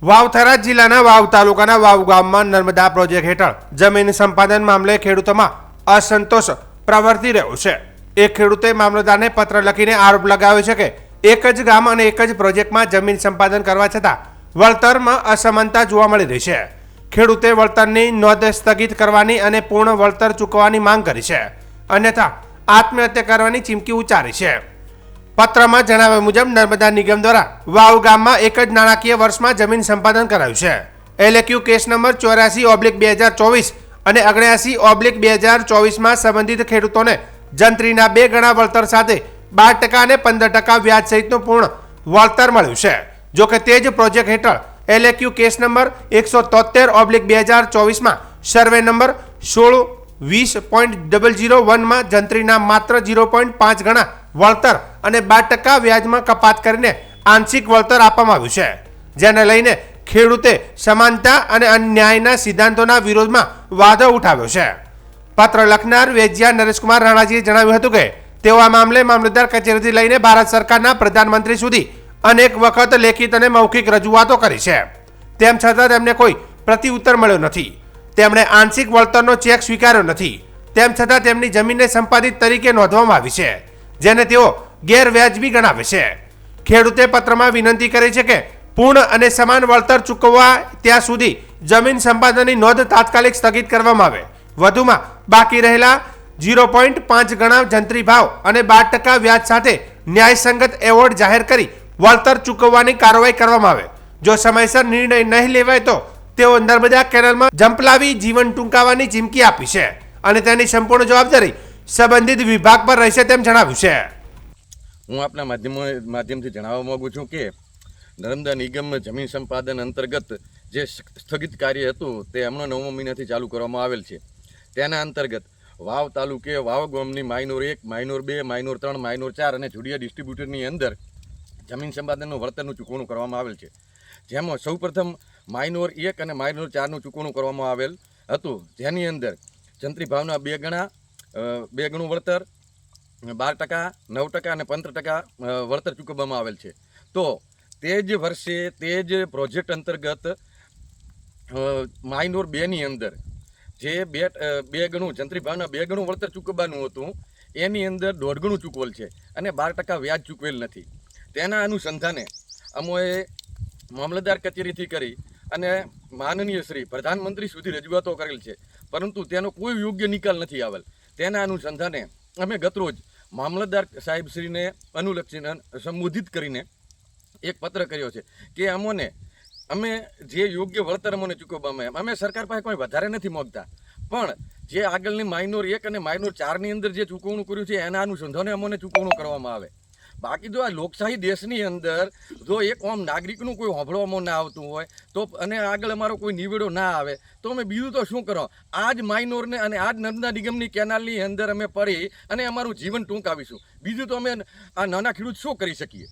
વાવ થરાદ જિલ્લાના વાવ તાલુકાના વાવ ગામમાં નર્મદા પ્રોજેક્ટ હેઠળ જમીન સંપાદન મામલે ખેડૂતોમાં અસંતોષ પ્રવર્તી રહ્યો છે। એક ખેડૂતે મામલતદારને પત્ર લખીને આરોપ લગાવ્યો છે કે એક જ ગામ અને એક જ પ્રોજેક્ટમાં જમીન સંપાદન કરવા છતાં વળતરમાં અસમાનતા જોવા મળી રહી છે। ખેડૂતે વળતરની નોંધ સ્થગિત કરવાની અને પૂર્ણ વળતર ચૂકવવાની માંગ કરી છે, અન્યથા આત્મહત્યા કરવાની ચીમકી ઉચ્ચારી છે। પત્રમાં જણાવ્યા મુજબ નર્મદા નિગમ દ્વારા વાવ ગામમાં એક જ નાણાકીય વર્ષમાં જમીન સંપાદન કરાયું છે। LAQ કેસ નંબર 84/2024 અને 79/2024માં સંબંધિત ખેડૂતોને જંત્રીના 2 ગણા વળતર સાથે 12% અને 15% વ્યાજ સહિતનું પૂર્ણ વળતર મળ્યું છે। જોકે તે જ પ્રોજેક્ટ હેઠળ LAQ કેસ નંબર 173/2024માં સર્વે નંબર 1620.001માં જંત્રીના માત્ર 0.5 ગણા વળતર અને 12% વ્યાજમાં કપાત કરીને આંશિક વળતર આપવામાં આવ્યું છે, જેને લઈને ખેડૂતે સમાનતા અને અન્યાયના સિદ્ધાંતોના વિરોધમાં વાદો ઉઠાવ્યો છે। પત્ર લખનાર વેજિયા નરેશકુમાર રાણાજીએ જણાવ્યું હતું કે તેઓ આ મામલે મામલતદાર કચેરીથી લઈને ભારત સરકારના પ્રધાનમંત્રી સુધી અનેક વખત લેખિત અને મૌખિક રજૂઆતો કરી છે, તેમ છતાં તેમને કોઈ પ્રત્યુત્તર મળ્યો નથી। તેમણે આંશિક વળતરનો ચેક સ્વીકાર્યો નથી, તેમ છતાં તેમની જમીનને સંપાદિત તરીકે નોંધવામાં આવી છે, જેને તેઓ ગેરવ્યાજબી ગણાવે છે। ખેડૂતે પત્રમાં વિનંતી કરી છે કે પૂર્ણ અને સમાન વળતર ચૂકવવા ત્યાં સુધી જમીન સંપાદનની નોંધ તાત્કાલિક સ્થગિત કરવામાં આવે। વધુમાં બાકી રહેલા 0.5 ગણા જંત્રી ભાવ અને 12% વ્યાજ સાથે ન્યાયસંગત એવોર્ડ જાહેર કરી વળતર ચૂકવવાની કાર્યવાહી કરવામાં આવે। જો સમયસર નિર્ણય નહીં લેવાય તો તેઓ નર્મદા કેનાલમાં જંપલાવી જીવન ટૂંકાવવાની ચીમકી આપી છે અને તેની સંપૂર્ણ જવાબદારી સંબંધિત વિભાગ પર રહેશે તેમ જણાવ્યું છે। હું આપના માધ્યમથી જણાવવા માંગુ છું કે નર્મદા નિગમ જમીન સંપાદન અંતર્ગત જે સ્થગિત કાર્ય હતું તે હમણાં 9મા મહિનાથી ચાલુ કરવામાં આવેલ છે। તેના અંતર્ગત વાવ તાલુકે વાવ ગામની માઇનોર 1, માઇનોર 2, માઇનોર 3, માઇનોર 4 અને જુડિયા ડિસ્ટ્રીબ્યુટરની અંદર જમીન સંપાદનનું વળતરનું ચૂકવણું કરવામાં આવેલ છે, જેમાં સૌપ્રથમ માઇનોર 1 અને માઇનોર 4નું ચૂકવણું કરવામાં આવેલ હતું, જેની અંદર જંત્રી ભાવના 2 ગણું વળતર, 12%, 9% અને 15% વળતર ચૂકવવામાં આવેલ છે। તો તે જ વર્ષે તે જ પ્રોજેક્ટ અંતર્ગત માઇનોર 2ની અંદર જે 2 ગણું જંત્રી ભાવના 2 ગણું વળતર ચૂકવવાનું હતું એની અંદર 1.5 ગણું ચૂકવેલ છે અને 12% વ્યાજ ચૂકવેલ નથી। તેના અનુસંધાને અમોએ મામલતદાર કચેરીથી કરી અને માનનીય શ્રી પ્રધાનમંત્રી સુધી રજૂઆતો કરેલ છે, પરંતુ તેનો કોઈ યોગ્ય નિકાલ નથી આવેલ। તેના અનુસંધાને અમે ગતરોજ મામલતદાર સાહેબશ્રીને અનુલક્ષીને સંબોધિત કરીને એક પત્ર કર્યો છે કે અમે જે યોગ્ય વળતર અમને ચૂકવવામાં અમે સરકાર પાસે કોઈ વધારે નથી માગતા, પણ જે આગળની માઇનોર 1 અને માઇનોર 4ની અંદર જે ચૂકવણું કર્યું છે એના અનુસંધાને અમને ચૂકવણું કરવામાં આવે। બાકી જો આ લોકશાહી દેશની અંદર જો એક આમ નાગરિકનું કોઈ હોંભળવામાં ના આવતું હોય તો અને આગળ અમારો કોઈ નિવેડો ના આવે તો અમે બીજું તો શું કરો? આ જ માઇનોરને અને આ જ નર્મદા નિગમની કેનાલની અંદર અમે પડી અને અમારું જીવન ટૂંકાવીશું, બીજું તો અમે આ નાના ખેડૂત શું કરી શકીએ?